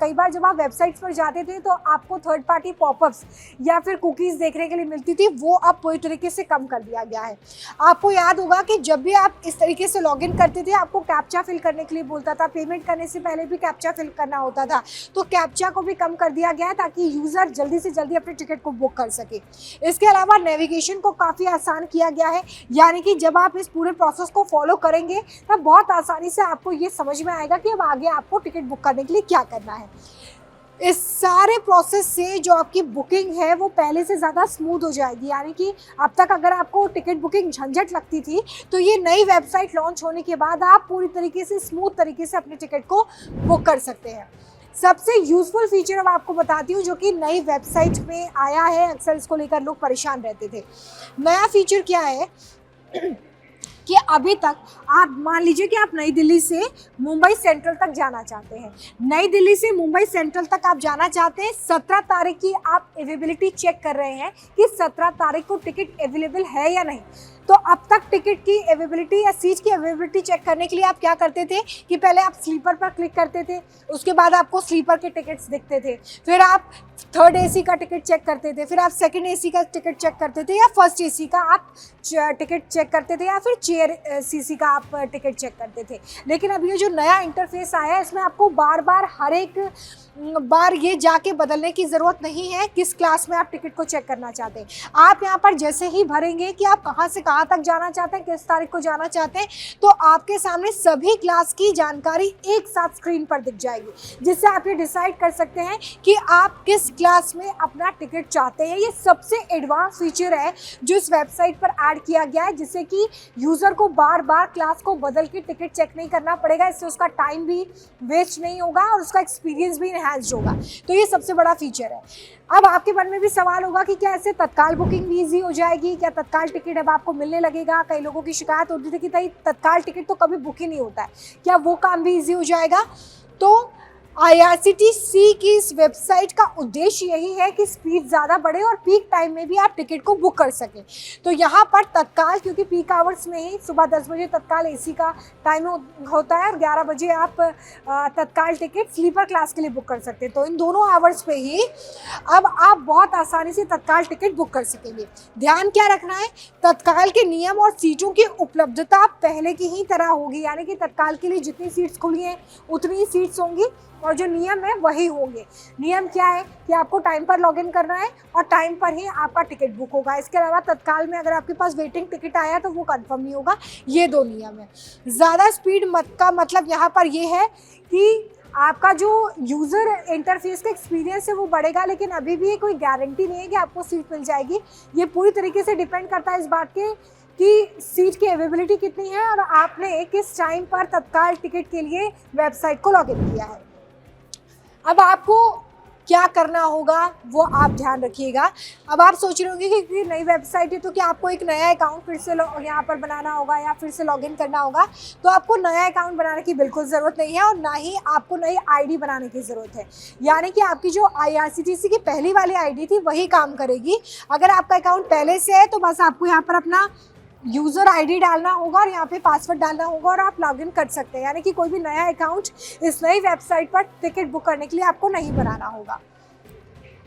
कई बार जब आप वेबसाइट्स पर जाते थे तो आपको थर्ड पार्टी पॉपअप्स या फिर कुकीज़ देखने के लिए मिलती थी, वो अब पूरी तरीके से कम कर दिया गया है। आपको याद होगा कि जब भी आप इस तरीके से लॉगिन करते थे आपको कैप्चा फिल करने के लिए बोलता था, पेमेंट करने से पहले भी कैप्चा फिल करना होता था, तो कैप्चा को भी कम कर दिया गया है ताकि यूज़र जल्दी से जल्दी अपने टिकट को बुक कर सके। इसके अलावा नेविगेशन को काफ़ी आसान किया गया है, यानी कि जब आप इस पूरे प्रोसेस को फॉलो करेंगे तब बहुत आसानी से आपको ये समझ में आएगा कि अब आगे आपको टिकट बुक करने के लिए क्या करना है। इस सारे प्रोसेस से जो आपकी बुकिंग है वो पहले से ज़्यादा स्मूथ हो जाएगी, यानी कि अब तक अगर आपको टिकट बुकिंग झंझट लगती थी तो ये नई वेबसाइट लॉन्च होने के बाद आप पूरी तरीके से स्मूथ तरीके से अपने टिकट को बुक कर सकते हैं। सबसे यूज़फुल फीचर अब आपको बताती हूँ जो कि नई वेबसाइट में आया है, अक्सर इसको लेकर लोग परेशान रहते थे। नया फीचर क्या है कि अभी तक आप मान लीजिए कि आप नई दिल्ली से मुंबई सेंट्रल तक जाना चाहते हैं, नई दिल्ली से मुंबई सेंट्रल तक आप जाना चाहते हैं, 17 तारीख की आप अवेलेबिलिटी चेक कर रहे हैं कि 17 तारीख को टिकट अवेलेबल है या नहीं। तो अब तक टिकट की अवेलेबिलिटी या सीट की अवेलेबिलिटी चेक करने के लिए आप क्या करते थे कि पहले आप स्लीपर पर क्लिक करते थे, उसके बाद आपको स्लीपर के टिकट्स दिखते थे, फिर आप थर्ड एसी का टिकट चेक करते थे, फिर आप सेकंड एसी का टिकट चेक करते थे, या फर्स्ट एसी का आप टिकट चेक करते थे, या फिर चेयर सीसी का आप टिकट चेक करते थे। लेकिन अब ये जो नया इंटरफेस आया है इसमें आपको बार बार हर एक बार ये जाके बदलने की ज़रूरत नहीं है किस क्लास में आप टिकट को चेक करना चाहते हैं। आप यहाँ पर जैसे ही भरेंगे कि आप कहाँ से कहाँ तक जाना चाहते हैं, किस तारीख को जाना चाहते हैं, तो आपके सामने सभी क्लास की जानकारी एक साथ स्क्रीन पर दिख जाएगी, जिससे आप ये डिसाइड कर सकते हैं कि आप किस क्लास में अपना टिकट चाहते हैं। ये सबसे एडवांस फीचर है जो इस वेबसाइट पर ऐड किया गया है, जिससे कि यूज़र को बार बार क्लास को बदल के टिकट चेक नहीं करना पड़ेगा। इससे उसका टाइम भी वेस्ट नहीं होगा और उसका एक्सपीरियंस भी एनहांस्ड होगा। तो ये सबसे बड़ा फीचर है। अब आपके मन में भी सवाल होगा कि क्या ऐसे तत्काल बुकिंग भी ईजी हो जाएगी, क्या तत्काल टिकट अब आपको मिलने लगेगा। कई लोगों की शिकायत होती थी कि तत्काल टिकट तो कभी बुक ही नहीं होता है, क्या वो काम भी ईजी हो जाएगा। तो IRCTC की इस वेबसाइट का उद्देश्य यही है कि स्पीड ज़्यादा बढ़े और पीक टाइम में भी आप टिकट को बुक कर सकें। तो यहाँ पर तत्काल, क्योंकि पीक आवर्स में ही सुबह 10 बजे तत्काल एसी का टाइम होता है और 11 बजे आप तत्काल टिकट स्लीपर क्लास के लिए बुक कर सकते हैं। तो इन दोनों आवर्स पे ही अब आप बहुत आसानी से तत्काल टिकट बुक कर सकेंगे। ध्यान क्या रखना है, तत्काल के नियम और सीटों की उपलब्धता पहले की ही तरह होगी, यानी कि तत्काल के लिए जितनी सीट्स खुली हैं उतनी ही सीट्स होंगी और जो नियम है वही होंगे। नियम क्या है कि आपको टाइम पर लॉगिन करना है और टाइम पर ही आपका टिकट बुक होगा। इसके अलावा तत्काल में अगर आपके पास वेटिंग टिकट आया तो वो कंफर्म नहीं होगा। ये दो नियम है। ज़्यादा स्पीड का मतलब यहाँ पर ये है कि आपका जो यूज़र इंटरफेस का एक्सपीरियंस है वो बढ़ेगा, लेकिन अभी भी कोई गारंटी नहीं है कि आपको सीट मिल जाएगी। ये पूरी तरीके से डिपेंड करता है इस बात के कि सीट की अवेलेबिलिटी कितनी है और आपने किस टाइम पर तत्काल टिकट के लिए वेबसाइट को लॉगिन किया है। अब आपको क्या करना होगा वो आप ध्यान रखिएगा। अब आप सोच रहे होंगे कि नई वेबसाइट है तो क्या आपको एक नया अकाउंट फिर से यहाँ पर बनाना होगा या फिर से लॉगिन करना होगा। तो आपको नया अकाउंट बनाने की बिल्कुल ज़रूरत नहीं है और ना ही आपको नई आईडी बनाने की ज़रूरत है। यानी कि आपकी जो IRCTC की पहली वाली आईडी थी वही काम करेगी। अगर आपका अकाउंट पहले से है तो बस आपको यहाँ पर अपना यूज़र आईडी डालना होगा और यहाँ पे पासवर्ड डालना होगा और आप लॉगिन कर सकते हैं। यानी कि कोई भी नया अकाउंट इस नई वेबसाइट पर टिकट बुक करने के लिए आपको नहीं बनाना होगा।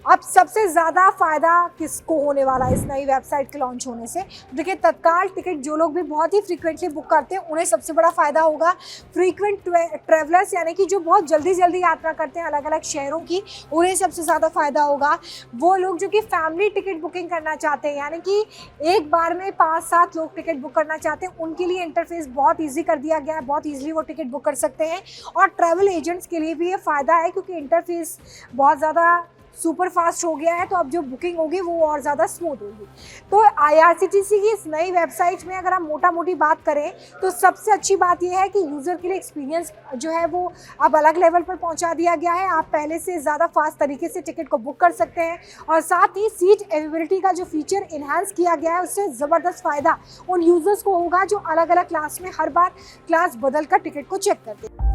अब सबसे ज़्यादा फ़ायदा किसको होने वाला है इस नई वेबसाइट के लॉन्च होने से। देखिए, तत्काल टिकट जो लोग भी बहुत ही फ्रीक्वेंटली बुक करते हैं उन्हें सबसे बड़ा फ़ायदा होगा। फ्रीक्वेंट ट्रैवलर्स यानी कि जो बहुत जल्दी जल्दी यात्रा करते हैं अलग अलग शहरों की, उन्हें सबसे ज़्यादा फ़ायदा होगा। वो लोग जो कि फैमिली टिकट बुकिंग करना चाहते हैं, यानी कि एक बार में 5-7 लोग टिकट बुक करना चाहते हैं, उनके लिए इंटरफेस बहुत ईजी कर दिया गया है। बहुत ईजिली वो टिकट बुक कर सकते हैं। और ट्रैवल एजेंट्स के लिए भी ये फ़ायदा है क्योंकि इंटरफेस बहुत ज़्यादा सुपर फास्ट हो गया है, तो अब जो बुकिंग होगी वो और ज़्यादा स्मूथ होगी। तो IRCTC की इस नई वेबसाइट में अगर हम मोटा मोटी बात करें तो सबसे अच्छी बात यह है कि यूज़र के लिए एक्सपीरियंस जो है वो अब अलग लेवल पर पहुंचा दिया गया है। आप पहले से ज़्यादा फास्ट तरीके से टिकट को बुक कर सकते हैं और साथ ही सीट अवेलेबिलिटी का जो फीचर इन्हांस किया गया है उससे ज़बरदस्त फ़ायदा उन यूज़र्स को होगा जो अलग अलग क्लास में हर बार क्लास बदल कर टिकट को चेक करते हैं।